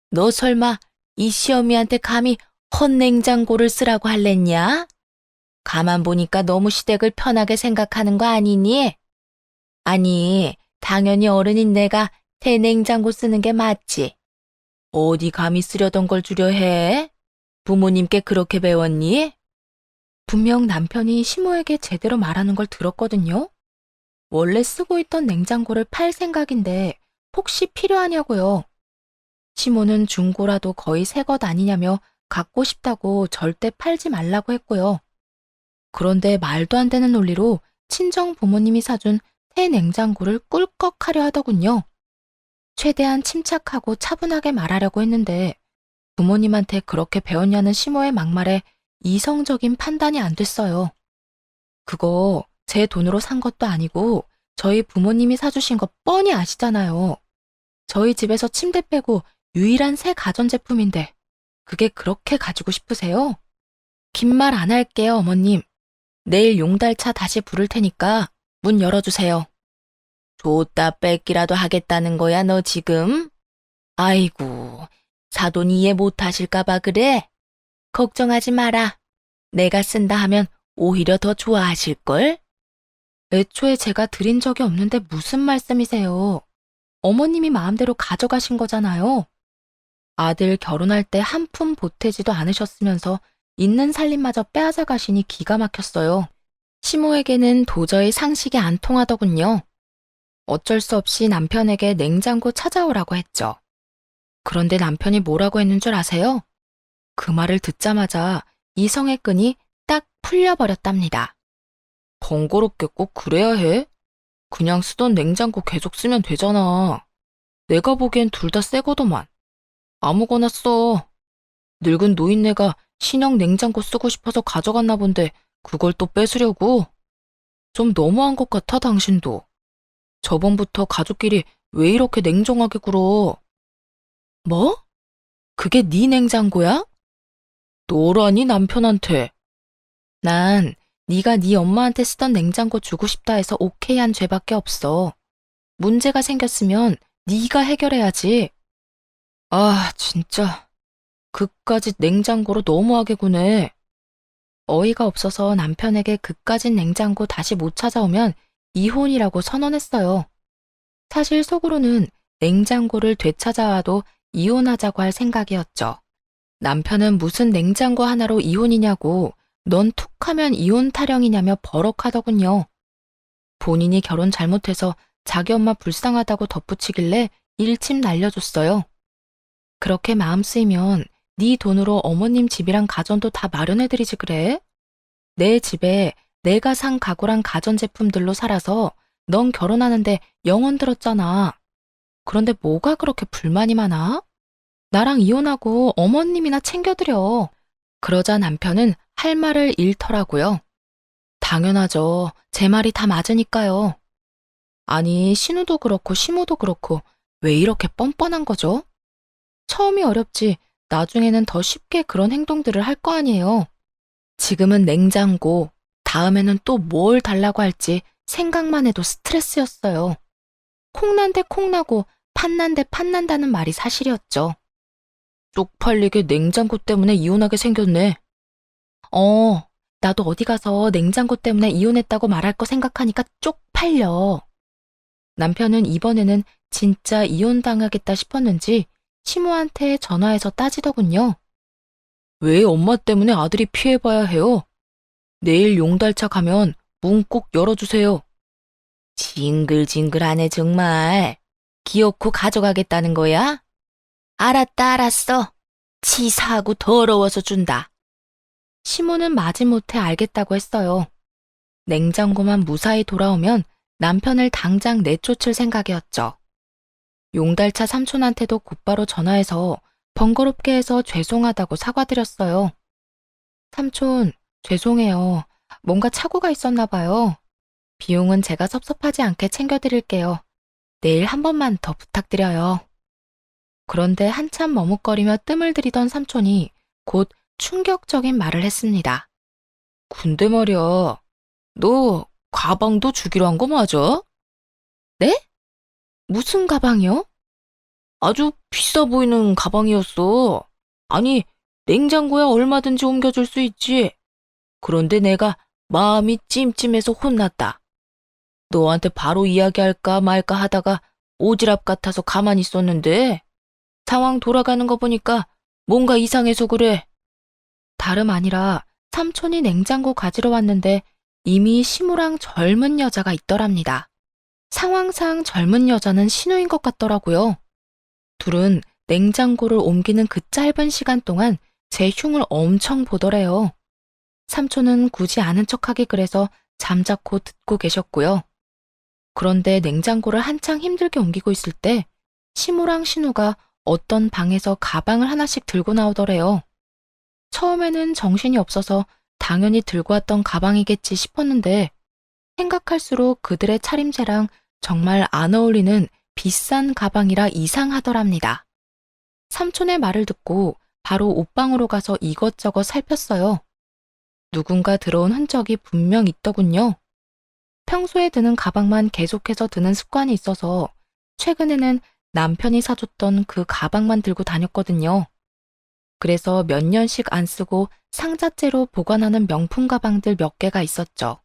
너 설마 이 시어미한테 감히 헌 냉장고를 쓰라고 할랬냐? 가만 보니까 너무 시댁을 편하게 생각하는 거 아니니? 아니, 당연히 어른인 내가 새 냉장고 쓰는 게 맞지. 어디 감히 쓰려던 걸 주려 해? 부모님께 그렇게 배웠니? 분명 남편이 시모에게 제대로 말하는 걸 들었거든요. 원래 쓰고 있던 냉장고를 팔 생각인데 혹시 필요하냐고요. 시모는 중고라도 거의 새 것 아니냐며 갖고 싶다고 절대 팔지 말라고 했고요. 그런데 말도 안 되는 논리로 친정 부모님이 사준 새 냉장고를 꿀꺽하려 하더군요. 최대한 침착하고 차분하게 말하려고 했는데 부모님한테 그렇게 배웠냐는 시모의 막말에 이성적인 판단이 안 됐어요. 그거 제 돈으로 산 것도 아니고 저희 부모님이 사주신 거 뻔히 아시잖아요. 저희 집에서 침대 빼고 유일한 새 가전제품인데 그게 그렇게 가지고 싶으세요? 긴 말 안 할게요, 어머님. 내일 용달차 다시 부를 테니까 문 열어주세요. 줬다 뺏기라도 하겠다는 거야, 너 지금? 아이고, 사돈 이해 못하실까봐 그래? 걱정하지 마라. 내가 쓴다 하면 오히려 더 좋아하실걸? 애초에 제가 드린 적이 없는데 무슨 말씀이세요? 어머님이 마음대로 가져가신 거잖아요. 아들 결혼할 때 한 푼 보태지도 않으셨으면서 있는 살림마저 빼앗아 가시니 기가 막혔어요. 시모에게는 도저히 상식이 안 통하더군요. 어쩔 수 없이 남편에게 냉장고 찾아오라고 했죠. 그런데 남편이 뭐라고 했는 줄 아세요? 그 말을 듣자마자 이성의 끈이 딱 풀려버렸답니다. 번거롭게 꼭 그래야 해? 그냥 쓰던 냉장고 계속 쓰면 되잖아. 내가 보기엔 둘 다 새거더만. 아무거나 써. 늙은 노인네가 신형 냉장고 쓰고 싶어서 가져갔나 본데 그걸 또 뺏으려고? 좀 너무한 것 같아, 당신도. 저번부터 가족끼리 왜 이렇게 냉정하게 굴어? 뭐? 그게 네 냉장고야? 너라니 남편한테. 난 네가 네 엄마한테 쓰던 냉장고 주고 싶다 해서 오케이 한 죄밖에 없어. 문제가 생겼으면 네가 해결해야지. 아, 진짜. 그까짓 냉장고로 너무하게 구네. 어이가 없어서 남편에게 그까짓 냉장고 다시 못 찾아오면 이혼이라고 선언했어요. 사실 속으로는 냉장고를 되찾아와도 이혼하자고 할 생각이었죠. 남편은 무슨 냉장고 하나로 이혼이냐고 넌 툭하면 이혼 타령이냐며 버럭하더군요. 본인이 결혼 잘못해서 자기 엄마 불쌍하다고 덧붙이길래 일침 날려줬어요. 그렇게 마음 쓰이면 네 돈으로 어머님 집이랑 가전도 다 마련해드리지 그래? 내 집에 내가 산 가구랑 가전제품들로 살아서 넌 결혼하는데 영혼 들었잖아. 그런데 뭐가 그렇게 불만이 많아? 나랑 이혼하고 어머님이나 챙겨드려. 그러자 남편은 할 말을 잃더라고요. 당연하죠. 제 말이 다 맞으니까요. 아니, 신우도 그렇고 시모도 그렇고 왜 이렇게 뻔뻔한 거죠? 처음이 어렵지 나중에는 더 쉽게 그런 행동들을 할 거 아니에요. 지금은 냉장고, 다음에는 또 뭘 달라고 할지 생각만 해도 스트레스였어요. 콩난 데 콩나고 팥난 데 팥난다는 말이 사실이었죠. 쪽팔리게 냉장고 때문에 이혼하게 생겼네. 나도 어디 가서 냉장고 때문에 이혼했다고 말할 거 생각하니까 쪽팔려. 남편은 이번에는 진짜 이혼당하겠다 싶었는지 시모한테 전화해서 따지더군요. 왜 엄마 때문에 아들이 피해봐야 해요? 내일 용달차 가면 문 꼭 열어주세요. 징글징글하네 정말. 기어코 가져가겠다는 거야? 알았다 알았어. 치사하고 더러워서 준다. 시모는 마지못해 알겠다고 했어요. 냉장고만 무사히 돌아오면 남편을 당장 내쫓을 생각이었죠. 용달차 삼촌한테도 곧바로 전화해서 번거롭게 해서 죄송하다고 사과드렸어요. 삼촌, 죄송해요. 뭔가 착오가 있었나 봐요. 비용은 제가 섭섭하지 않게 챙겨드릴게요. 내일 한 번만 더 부탁드려요. 그런데 한참 머뭇거리며 뜸을 들이던 삼촌이 곧 충격적인 말을 했습니다. 근데 말이야, 너 가방도 주기로 한 거 맞아? 네? 무슨 가방이요? 아주 비싸 보이는 가방이었어. 아니, 냉장고에 얼마든지 옮겨줄 수 있지. 그런데 내가 마음이 찜찜해서 혼났다. 너한테 바로 이야기할까 말까 하다가 오지랖 같아서 가만히 있었는데 상황 돌아가는 거 보니까 뭔가 이상해서 그래. 다름 아니라 삼촌이 냉장고 가지러 왔는데 이미 시무랑 젊은 여자가 있더랍니다. 상황상 젊은 여자는 신우인 것 같더라고요. 둘은 냉장고를 옮기는 그 짧은 시간 동안 제 흉을 엄청 보더래요. 삼촌은 굳이 아는 척하기 그래서 잠자코 듣고 계셨고요. 그런데 냉장고를 한창 힘들게 옮기고 있을 때 시무랑 신우가 어떤 방에서 가방을 하나씩 들고 나오더래요. 처음에는 정신이 없어서 당연히 들고 왔던 가방이겠지 싶었는데 생각할수록 그들의 차림새랑 정말 안 어울리는 비싼 가방이라 이상하더랍니다. 삼촌의 말을 듣고 바로 옷방으로 가서 이것저것 살폈어요. 누군가 들어온 흔적이 분명 있더군요. 평소에 드는 가방만 계속해서 드는 습관이 있어서 최근에는 남편이 사줬던 그 가방만 들고 다녔거든요. 그래서 몇 년씩 안 쓰고 상자째로 보관하는 명품 가방들 몇 개가 있었죠.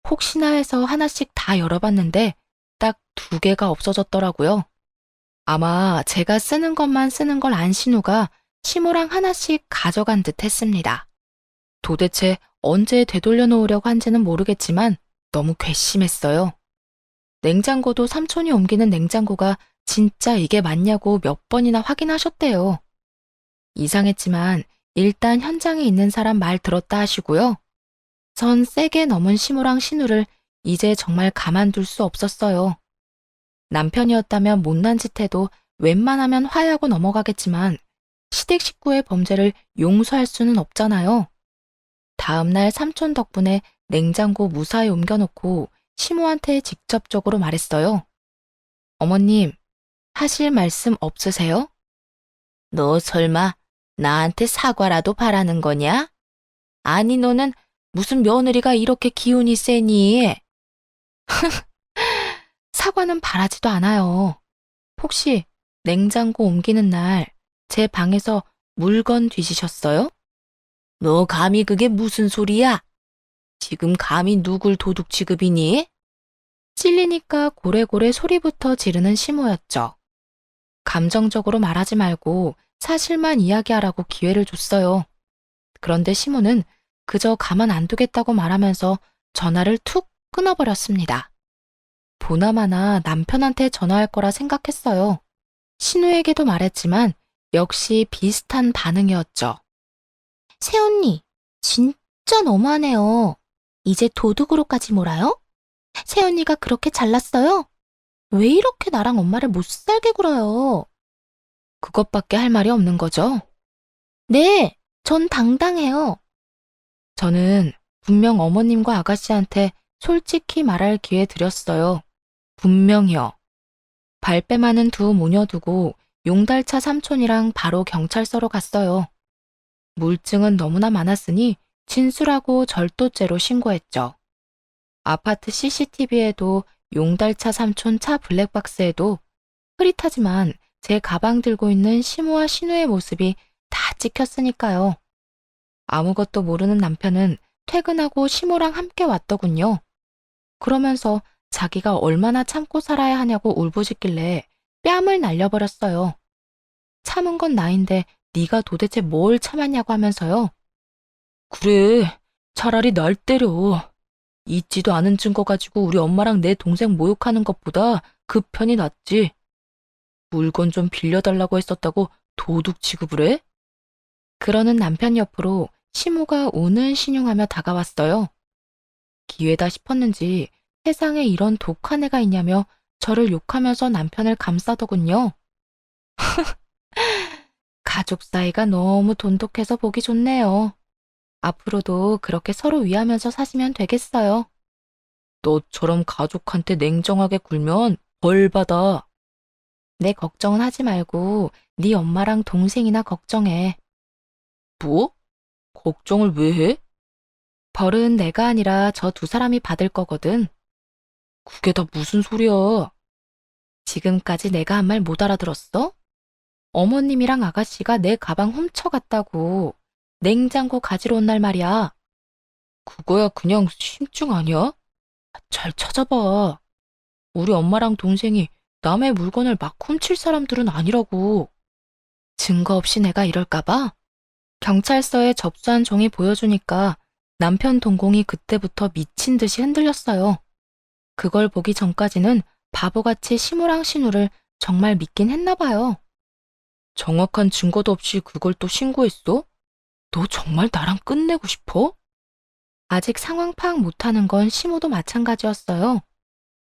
혹시나 해서 하나씩 다 열어봤는데 딱 2개가 없어졌더라고요. 아마 제가 쓰는 것만 쓰는 걸 안 신우가 시무랑 하나씩 가져간 듯 했습니다. 도대체 언제 되돌려 놓으려고 한지는 모르겠지만 너무 괘씸했어요. 냉장고도 삼촌이 옮기는 냉장고가 진짜 이게 맞냐고 몇 번이나 확인하셨대요. 이상했지만 일단 현장에 있는 사람 말 들었다 하시고요. 전 세게 넘은 시무랑 신우를 이제 정말 가만둘 수 없었어요. 남편이었다면 못난 짓 해도 웬만하면 화해하고 넘어가겠지만 시댁 식구의 범죄를 용서할 수는 없잖아요. 다음날 삼촌 덕분에 냉장고 무사히 옮겨놓고 시무한테 직접적으로 말했어요. 어머님, 하실 말씀 없으세요? 너 설마 나한테 사과라도 바라는 거냐? 아니, 너는 무슨 며느리가 이렇게 기운이 세니? 사과는 바라지도 않아요. 혹시 냉장고 옮기는 날 제 방에서 물건 뒤지셨어요? 너 감히 그게 무슨 소리야? 지금 감히 누굴 도둑 취급이니? 찔리니까 고래고래 소리부터 지르는 시모였죠. 감정적으로 말하지 말고 사실만 이야기하라고 기회를 줬어요. 그런데 시모는 그저 가만 안 두겠다고 말하면서 전화를 툭 끊어버렸습니다. 보나마나 남편한테 전화할 거라 생각했어요. 신우에게도 말했지만 역시 비슷한 반응이었죠. 새언니, 진짜 너무하네요. 이제 도둑으로까지 몰아요? 새언니가 그렇게 잘났어요? 왜 이렇게 나랑 엄마를 못 살게 굴어요? 그것밖에 할 말이 없는 거죠. 네, 전 당당해요. 저는 분명 어머님과 아가씨한테 솔직히 말할 기회 드렸어요. 분명히요. 발뺌 많은 두 모녀 두고 용달차 삼촌이랑 바로 경찰서로 갔어요. 물증은 너무나 많았으니 진술하고 절도죄로 신고했죠. 아파트 CCTV에도 용달차 삼촌 차 블랙박스에도 흐릿하지만 제 가방 들고 있는 시모와 신우의 모습이 다 찍혔으니까요. 아무것도 모르는 남편은 퇴근하고 시모랑 함께 왔더군요. 그러면서 자기가 얼마나 참고 살아야 하냐고 울부짖길래 뺨을 날려버렸어요. 참은 건 나인데 네가 도대체 뭘 참았냐고 하면서요. 그래, 차라리 날 때려. 있지도 않은 증거 가지고 우리 엄마랑 내 동생 모욕하는 것보다 그 편이 낫지. 물건 좀 빌려달라고 했었다고 도둑 취급을 해? 그러는 남편 옆으로 시모가 우는 신용하며 다가왔어요. 기회다 싶었는지 세상에 이런 독한 애가 있냐며 저를 욕하면서 남편을 감싸더군요. 가족 사이가 너무 돈독해서 보기 좋네요. 앞으로도 그렇게 서로 위하면서 사시면 되겠어요. 너처럼 가족한테 냉정하게 굴면 벌 받아. 내 걱정은 하지 말고 네 엄마랑 동생이나 걱정해. 뭐? 걱정을 왜 해? 벌은 내가 아니라 저 두 사람이 받을 거거든. 그게 다 무슨 소리야? 지금까지 내가 한 말 못 알아들었어? 어머님이랑 아가씨가 내 가방 훔쳐갔다고 냉장고 가지러 온 날 말이야. 그거야 그냥 심증 아니야? 잘 찾아봐. 우리 엄마랑 동생이 남의 물건을 막 훔칠 사람들은 아니라고. 증거 없이 내가 이럴까봐? 경찰서에 접수한 종이 보여주니까 남편 동공이 그때부터 미친 듯이 흔들렸어요. 그걸 보기 전까지는 바보같이 시무랑 신우를 정말 믿긴 했나 봐요. 정확한 증거도 없이 그걸 또 신고했어? 너 정말 나랑 끝내고 싶어? 아직 상황 파악 못하는 건 시무도 마찬가지였어요.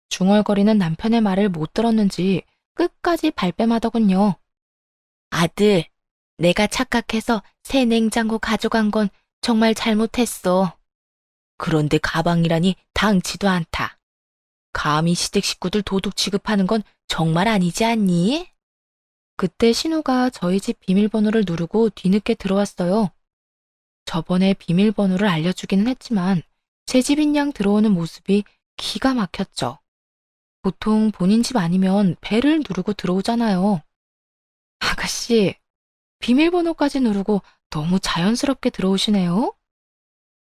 중얼거리는 남편의 말을 못 들었는지 끝까지 발뺌하더군요. 아들, 내가 착각해서 새 냉장고 가져간 건 정말 잘못했어. 그런데 가방이라니 당치도 않다. 감히 시댁 식구들 도둑 취급하는 건 정말 아니지 않니? 그때 신우가 저희 집 비밀번호를 누르고 뒤늦게 들어왔어요. 저번에 비밀번호를 알려주기는 했지만 제 집인 양 들어오는 모습이 기가 막혔죠. 보통 본인 집 아니면 벨을 누르고 들어오잖아요. 아가씨, 비밀번호까지 누르고 너무 자연스럽게 들어오시네요.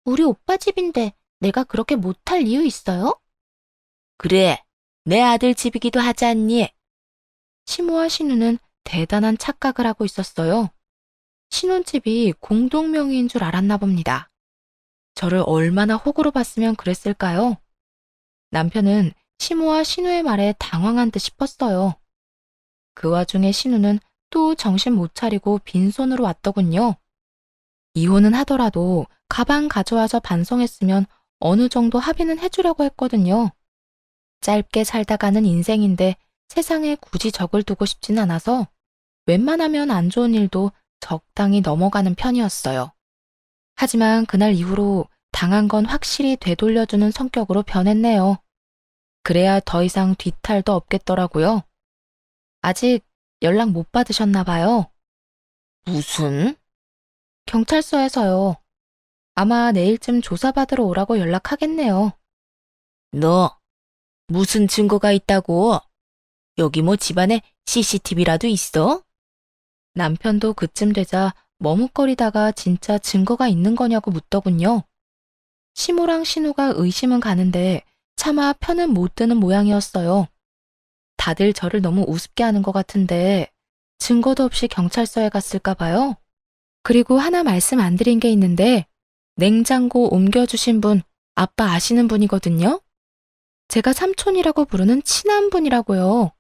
우리 오빠 집인데 내가 그렇게 못할 이유 있어요? 그래, 내 아들 집이기도 하지 않니? 시모와 신우는 대단한 착각을 하고 있었어요. 신혼집이 공동명의인 줄 알았나 봅니다. 저를 얼마나 호구로 봤으면 그랬을까요? 남편은 시모와 신우의 말에 당황한 듯 싶었어요. 그 와중에 신우는 또 정신 못 차리고 빈손으로 왔더군요. 이혼은 하더라도 가방 가져와서 반송했으면 어느 정도 합의는 해주려고 했거든요. 짧게 살다가는 인생인데 세상에 굳이 적을 두고 싶진 않아서 웬만하면 안 좋은 일도 적당히 넘어가는 편이었어요. 하지만 그날 이후로 당한 건 확실히 되돌려주는 성격으로 변했네요. 그래야 더 이상 뒤탈도 없겠더라고요. 아직 연락 못 받으셨나 봐요. 무슨? 경찰서에서요. 아마 내일쯤 조사받으러 오라고 연락하겠네요. 너 무슨 증거가 있다고? 여기 뭐 집안에 CCTV라도 있어? 남편도 그쯤 되자 머뭇거리다가 진짜 증거가 있는 거냐고 묻더군요. 시모랑 신우가 의심은 가는데 차마 편은 못 드는 모양이었어요. 다들 저를 너무 우습게 하는 것 같은데 증거도 없이 경찰서에 갔을까 봐요. 그리고 하나 말씀 안 드린 게 있는데 냉장고 옮겨주신 분 아빠 아시는 분이거든요. 제가 삼촌이라고 부르는 친한 분이라고요.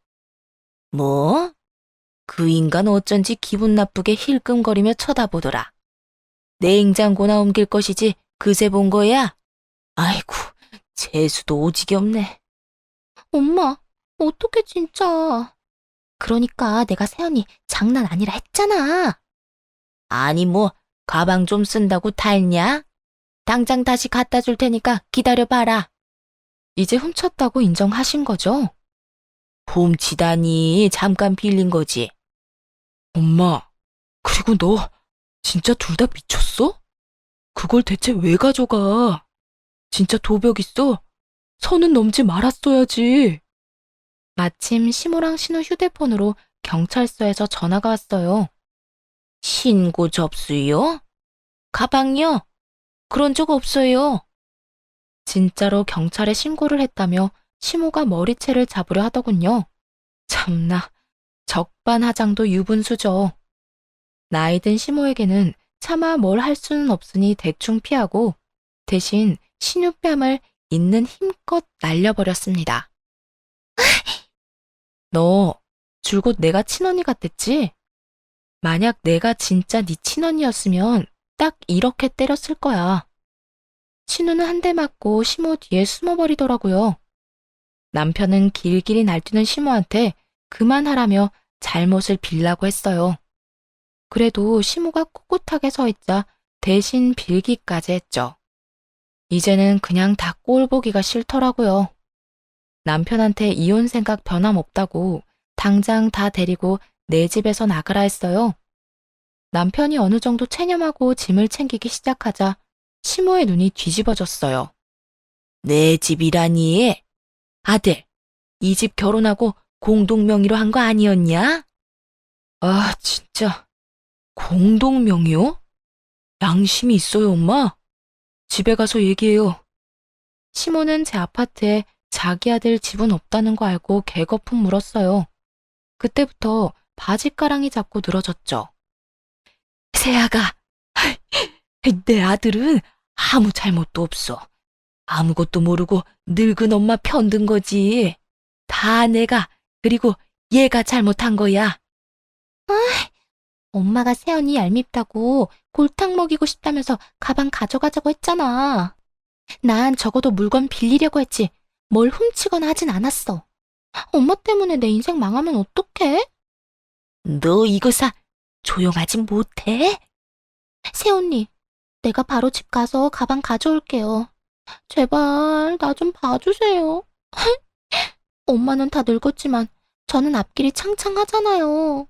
뭐? 그 인간 어쩐지 기분 나쁘게 힐끔거리며 쳐다보더라. 냉장고나 옮길 것이지 그새 본 거야? 아이고, 재수도 오지게 없네. 엄마, 어떡해 진짜. 그러니까 내가 세연이 장난 아니라 했잖아. 아니 뭐 가방 좀 쓴다고 탈냐? 당장 다시 갖다 줄 테니까 기다려봐라. 이제 훔쳤다고 인정하신 거죠? 훔치다니 잠깐 빌린 거지. 엄마, 그리고 너 진짜 둘 다 미쳤어? 그걸 대체 왜 가져가? 진짜 도벽 있어? 선은 넘지 말았어야지. 마침 시모랑 신우 휴대폰으로 경찰서에서 전화가 왔어요. 신고 접수요? 가방요? 그런 적 없어요. 진짜로 경찰에 신고를 했다며 시모가 머리채를 잡으려 하더군요. 참나, 적반하장도 유분수죠. 나이든 시모에게는 차마 뭘 할 수는 없으니 대충 피하고 대신 신우뺨을 있는 힘껏 날려버렸습니다. 너 줄곧 내가 친언니 같댔지? 만약 내가 진짜 네 친언니였으면 딱 이렇게 때렸을 거야. 신우는 한 대 맞고 시모 뒤에 숨어버리더라고요. 남편은 길길이 날뛰는 시모한테 그만하라며 잘못을 빌라고 했어요. 그래도 시모가 꿋꿋하게 서 있자 대신 빌기까지 했죠. 이제는 그냥 다 꼴 보기가 싫더라고요. 남편한테 이혼 생각 변함없다고 당장 다 데리고 내 집에서 나가라 했어요. 남편이 어느 정도 체념하고 짐을 챙기기 시작하자 시모의 눈이 뒤집어졌어요. 내 집이라니? 아들, 이 집 결혼하고 공동명의로 한 거 아니었냐? 아, 진짜. 공동명의요? 양심이 있어요, 엄마? 집에 가서 얘기해요. 시모는 제 아파트에 자기 아들 집은 없다는 거 알고 개거품 물었어요. 그때부터 바짓가랑이 잡고 늘어졌죠. 세아가, 내 아들은 아무 잘못도 없어. 아무것도 모르고 늙은 엄마 편든 거지. 다 내가, 그리고 얘가 잘못한 거야. 엄마가 세연이 얄밉다고 골탕 먹이고 싶다면서 가방 가져가자고 했잖아. 난 적어도 물건 빌리려고 했지. 뭘 훔치거나 하진 않았어. 엄마 때문에 내 인생 망하면 어떡해? 너 이거 조용하지 못해? 세연이, 내가 바로 집 가서 가방 가져올게요. 제발 나 좀 봐주세요. 엄마는 다 늙었지만 저는 앞길이 창창하잖아요.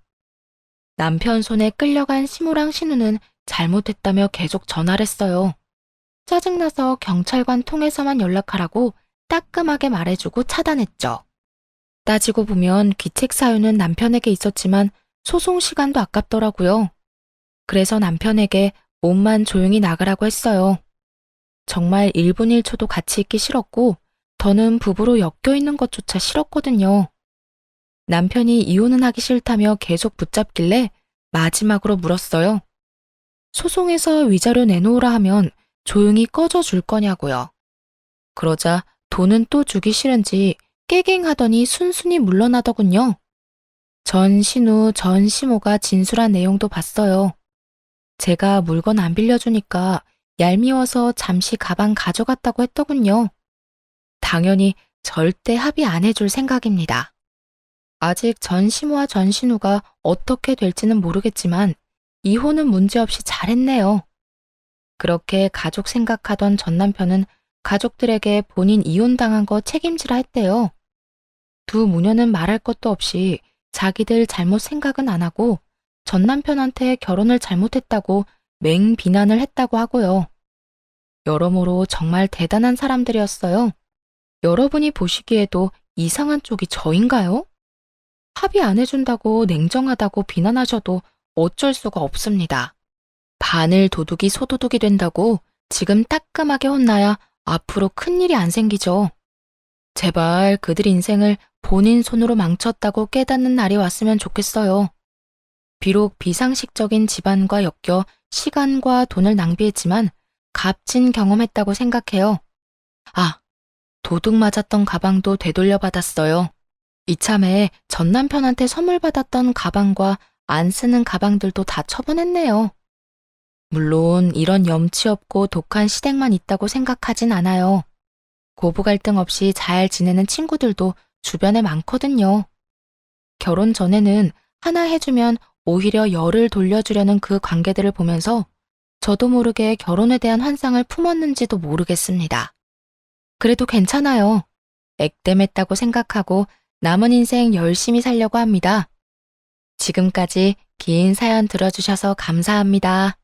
남편 손에 끌려간 시모랑 신우는 잘못했다며 계속 전화를 했어요. 짜증나서 경찰관 통해서만 연락하라고 따끔하게 말해주고 차단했죠. 따지고 보면 귀책 사유는 남편에게 있었지만 소송 시간도 아깝더라고요. 그래서 남편에게 몸만 조용히 나가라고 했어요. 정말 1분 1초도 같이 있기 싫었고 더는 부부로 엮여 있는 것조차 싫었거든요. 남편이 이혼은 하기 싫다며 계속 붙잡길래 마지막으로 물었어요. 소송에서 위자료 내놓으라 하면 조용히 꺼져 줄 거냐고요. 그러자 돈은 또 주기 싫은지 깨갱하더니 순순히 물러나더군요. 전 신우, 전 시모가 진술한 내용도 봤어요. 제가 물건 안 빌려주니까 얄미워서 잠시 가방 가져갔다고 했더군요. 당연히 절대 합의 안 해줄 생각입니다. 아직 전 시모와 전 신우가 어떻게 될지는 모르겠지만 이혼은 문제없이 잘했네요. 그렇게 가족 생각하던 전 남편은 가족들에게 본인 이혼당한 거 책임지라 했대요. 두 모녀는 말할 것도 없이 자기들 잘못 생각은 안 하고 전 남편한테 결혼을 잘못했다고 맹비난을 했다고 하고요. 여러모로 정말 대단한 사람들이었어요. 여러분이 보시기에도 이상한 쪽이 저인가요? 합의 안 해준다고 냉정하다고 비난하셔도 어쩔 수가 없습니다. 바늘 도둑이 소도둑이 된다고 지금 따끔하게 혼나야 앞으로 큰일이 안 생기죠. 제발 그들 인생을 본인 손으로 망쳤다고 깨닫는 날이 왔으면 좋겠어요. 비록 비상식적인 집안과 엮여 시간과 돈을 낭비했지만 값진 경험했다고 생각해요. 아, 도둑 맞았던 가방도 되돌려 받았어요. 이참에 전 남편한테 선물 받았던 가방과 안 쓰는 가방들도 다 처분했네요. 물론 이런 염치 없고 독한 시댁만 있다고 생각하진 않아요. 고부 갈등 없이 잘 지내는 친구들도 주변에 많거든요. 결혼 전에는 하나 해주면 오히려 열을 돌려주려는 그 관계들을 보면서 저도 모르게 결혼에 대한 환상을 품었는지도 모르겠습니다. 그래도 괜찮아요. 액땜했다고 생각하고 남은 인생 열심히 살려고 합니다. 지금까지 긴 사연 들어주셔서 감사합니다.